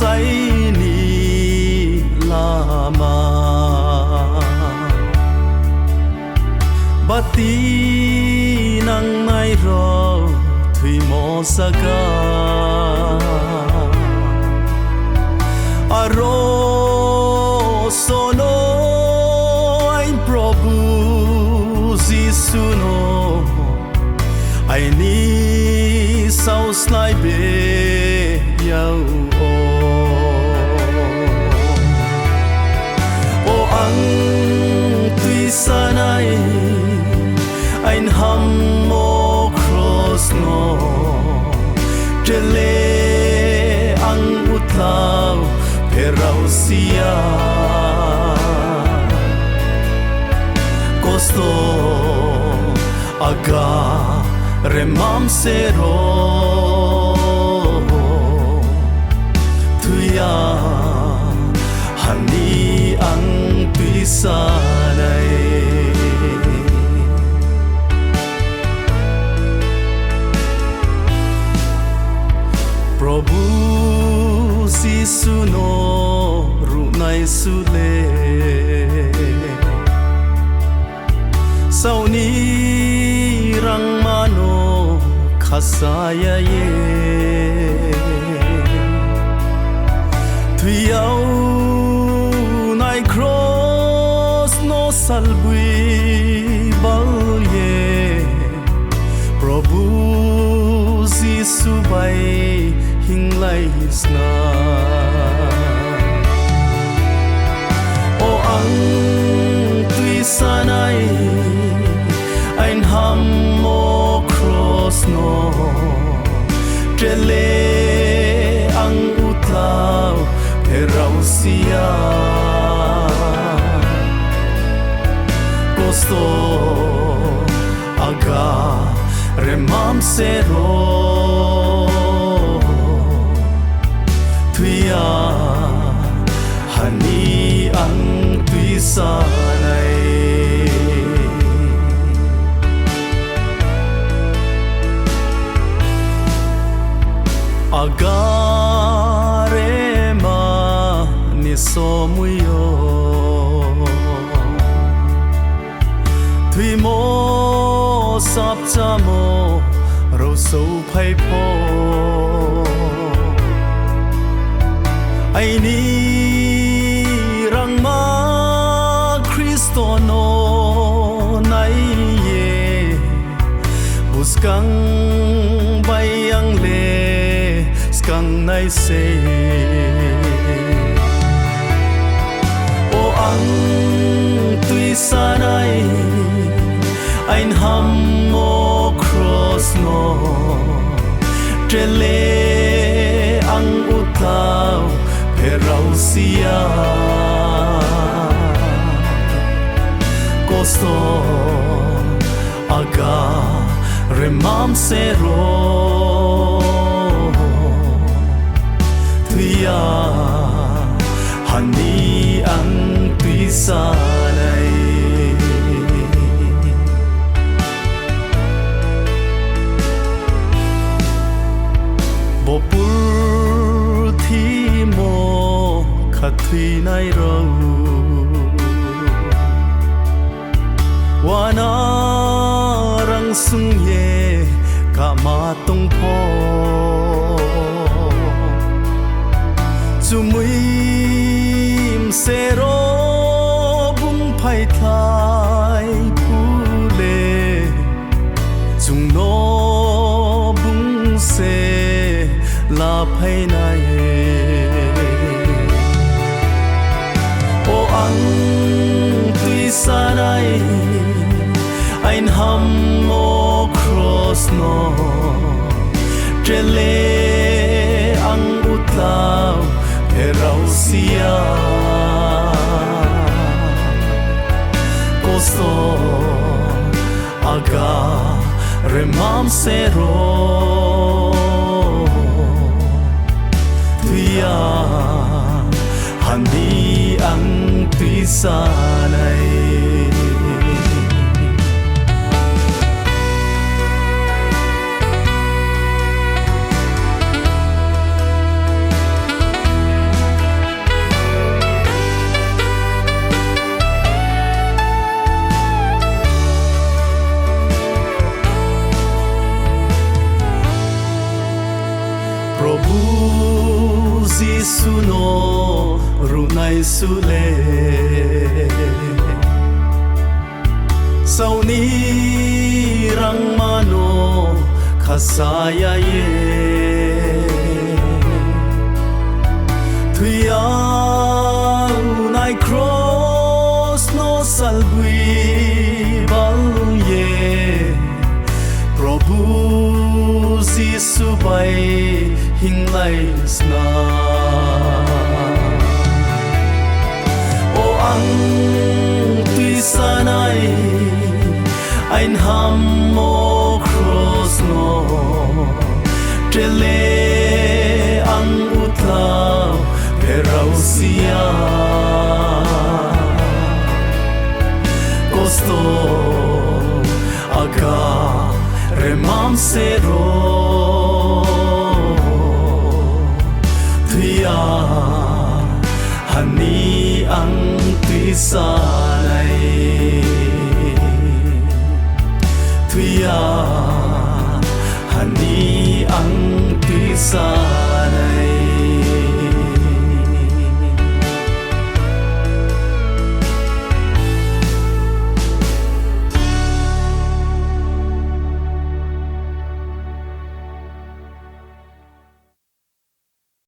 Aini Lama Bati nangnai ro Thuimo jaga Aro sono Probu Jisu no Aini saohslai be yau o ang tuisanai ein hammo Kross no tele ang uklau pherao sia Kosto Agarema bsero Thui yahani ang tuisanai Probu Jisu no ruhnai sule Saohni rangma no khasa ye Thui nai Kross no salbui ye Probu Jisu bai hinnglai o ang tuisanai ein hammo Kross no tele ang uklau pherao sia Kosto Agarema bsero Thui yahani ang tuisanai Agarema ni somoyo Thuimo sapchamo souhphai po Aini rangma Khristo no nai ye buskang bayang le skang nai se o ang tuisanai ein hammo Kross no tele ang uklau pherao sia Kosto Agarema bsero Thui yahani ang tuisanai Bopur Thuimo Thui nai ro wana rang sung ye ka ma tong pho Chumui msero bung phai thai phule chung no bung se la phai nai ang tuisanai ein hammo Kross no tele ang uklau pherao sia Kosto Agarema bsero Thui yahani ang tuisanai Jisu no ruhnai sule Saohni rangma no khasa ye Thui unai Kross no salbui ye Probu Jisu bai hinnglai sna O ang tuisanai ein hammo Kross no tele ang uklau pherao sia Kosto Agarema bsero Thui yahani ang tuisanai Thui yahani ang tuisanai